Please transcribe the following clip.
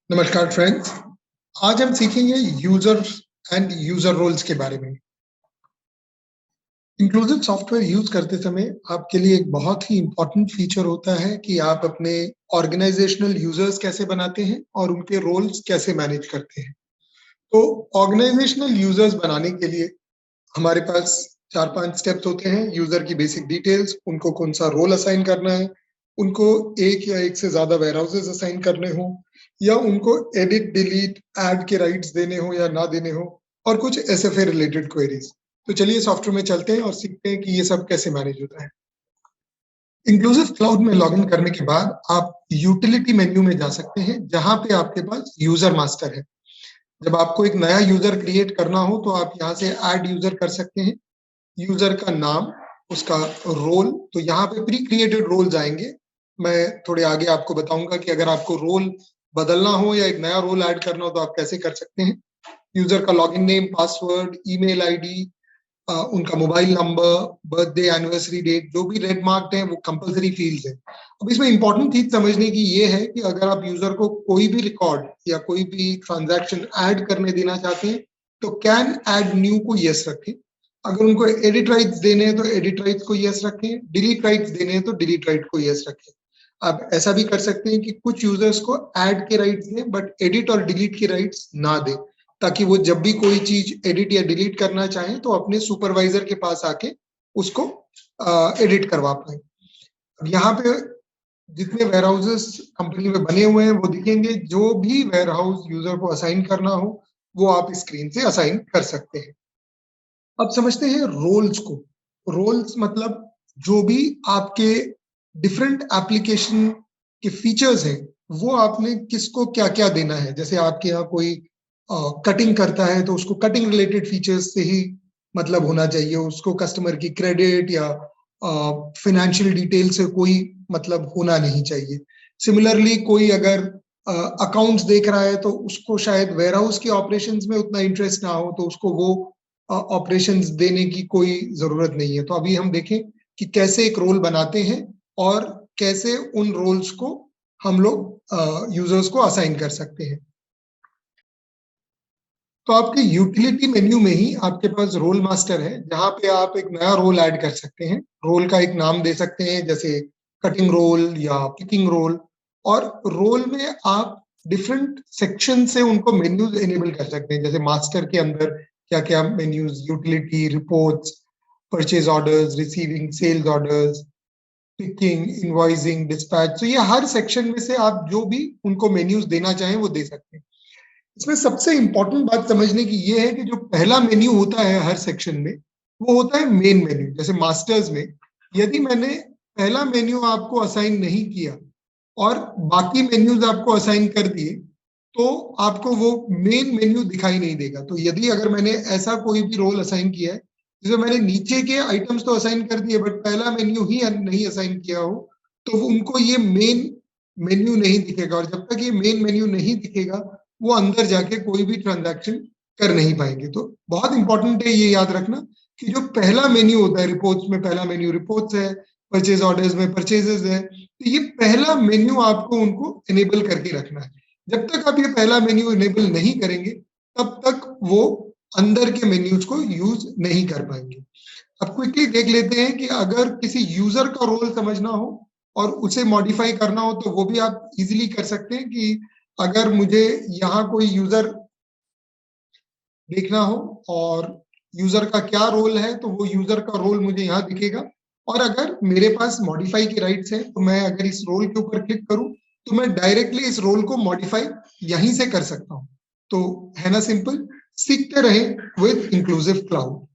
नमस्कार फ्रेंड्स। आज हम सीखेंगे यूजर एंड यूजर रोल्स के बारे में। इंक्लूसिव सॉफ्टवेयर यूज करते समय आपके लिए एक बहुत ही इंपॉर्टेंट फीचर होता है कि आप अपने ऑर्गेनाइजेशनल यूजर्स कैसे बनाते हैं और उनके रोल्स कैसे मैनेज करते हैं। तो ऑर्गेनाइजेशनल यूजर्स बनाने के लिए हमारे पास 4-5 स्टेप्स होते हैं। यूजर की बेसिक डिटेल्स, उनको कौन सा रोल असाइन करना है, उनको एक या एक से ज्यादा वेयरहाउसेस असाइन करने हो, या उनको एडिट डिलीट ऐड के राइट्स देने हो या ना देने हो, और कुछ एसएफए रिलेटेड क्वेरीज। तो चलिए सॉफ्टवेयर में चलते हैं और सीखते हैं कि ये सब कैसे मैनेज होता है। इंक्लूसिव क्लाउड में लॉगिन करने के बाद आप यूटिलिटी मेन्यू में जा सकते हैं, जहां पे आपके पास यूजर मास्टर है। जब आपको एक नया यूजर क्रिएट करना हो तो आप यहाँ से ऐड यूजर कर सकते हैं। यूजर का नाम, उसका रोल, तो यहाँ पे प्री क्रिएटेड रोल्स आएंगे। मैं थोड़े आगे आपको बताऊंगा कि अगर आपको रोल बदलना हो या एक नया रोल ऐड करना हो तो आप कैसे कर सकते हैं। यूजर का login name, password, email ID, उनका mobile number, birthday, anniversary date, जो भी रेड मार्क्ड है वो कंपलसरी फील्ड्स है। अब इसमें इंपॉर्टेंट चीज समझने की ये है कि अगर आप यूजर को कोई भी रिकॉर्ड या कोई भी ट्रांजैक्शन ऐड करने देना चाहते हैं तो कैन ऐड न्यू को यस रखें। अगर उनको एडिट राइट्स देने हैं तो एडिट राइट्स को यस रखें, डिलीट राइट्स देने हैं तो डिलीट राइट को यस रखें। आप ऐसा भी कर सकते हैं कि कुछ यूजर्स को ऐड के राइट्स दें बट एडिट और डिलीट के राइट्स ना दें, ताकि वो जब भी कोई चीज एडिट या डिलीट करना चाहें तो अपने सुपरवाइजर के पास आके उसको एडिट करवा पाए। अब यहाँ पे जितने वेयरहाउसेस कंपनी में बने हुए हैं वो दिखेंगे। जो भी वेयरहाउस यूजर को असाइन करना हो वो आप स्क्रीन से असाइन कर सकते हैं। अब समझते हैं रोल्स को। रोल्स मतलब जो भी आपके डिफरेंट एप्लीकेशन के फीचर्स हैं वो आपने किसको क्या क्या देना है। जैसे आपके यहाँ कोई कटिंग करता है तो उसको कटिंग रिलेटेड फीचर्स से ही मतलब होना चाहिए, उसको कस्टमर की क्रेडिट या फाइनेंशियल डिटेल से कोई मतलब होना नहीं चाहिए। सिमिलरली कोई अगर अकाउंट्स देख रहा है तो उसको शायद वेयरहाउस के ऑपरेशंस में उतना इंटरेस्ट ना हो, तो उसको वो ऑपरेशंस देने की कोई जरूरत नहीं है। तो अभी हम देखें कि कैसे एक रोल बनाते हैं और कैसे उन रोल्स को हम लोग यूजर्स को असाइन कर सकते हैं। तो आपके यूटिलिटी मेन्यू में ही आपके पास रोल मास्टर है, जहां पे आप एक नया रोल ऐड कर सकते हैं। रोल का एक नाम दे सकते हैं, जैसे कटिंग रोल या पिकिंग रोल। और रोल में आप डिफरेंट सेक्शन से उनको मेन्यूज एनेबल कर सकते हैं। जैसे मास्टर के अंदर क्या क्या menus, utility, reports, purchase orders, receiving sales orders, picking, invoicing, dispatch. तो ये हर सेक्शन में से आप जो भी उनको मेन्यूज देना चाहें वो दे सकते हैं। इसमें सबसे इंपॉर्टेंट बात समझने की ये है कि जो पहला मेन्यू होता है हर सेक्शन में वो होता है मेन मेन्यू। जैसे मास्टर्स में यदि मैंने पहला मेन्यू आपको असाइन नहीं किया और बाकी मेन्यूज आपको असाइन कर दिए तो आपको वो मेन मेन्यू दिखाई नहीं देगा। तो यदि अगर मैंने ऐसा कोई भी रोल असाइन किया है जिसे मैंने नीचे के आइटम्स तो असाइन कर दिए बट पहला मेन्यू ही नहीं असाइन किया हो, तो उनको ये मेन मेन्यू नहीं दिखेगा। और जब तक ये मेन मेन्यू नहीं दिखेगा वो अंदर जाके कोई भी ट्रांजैक्शन कर नहीं पाएंगे। तो बहुत इंपॉर्टेंट है ये याद रखना कि जो पहला मेन्यू होता है, रिपोर्ट्स में पहला मेन्यू रिपोर्ट्स है, परचेज ऑर्डर्स में परचेजेस है, तो ये पहला मेन्यू आपको उनको इनेबल करके रखना है। जब तक आप ये पहला मेन्यू इनेबल नहीं करेंगे तब तक वो अंदर के मेन्यूज को यूज नहीं कर पाएंगे। अब क्विकली देख लेते हैं कि अगर किसी यूजर का रोल समझना हो और उसे मॉडिफाई करना हो तो वो भी आप इजीली कर सकते हैं। कि अगर मुझे यहाँ कोई यूजर देखना हो और यूजर का क्या रोल है तो वो यूजर का रोल मुझे यहाँ दिखेगा। और अगर मेरे पास मॉडिफाई के राइट्स है तो मैं अगर इस रोल के ऊपर क्लिक करूं तो मैं डायरेक्टली इस रोल को मॉडिफाई यहीं से कर सकता हूं। तो है ना सिंपल। सीखते रहे विद इंक्लूसिव क्लाउड।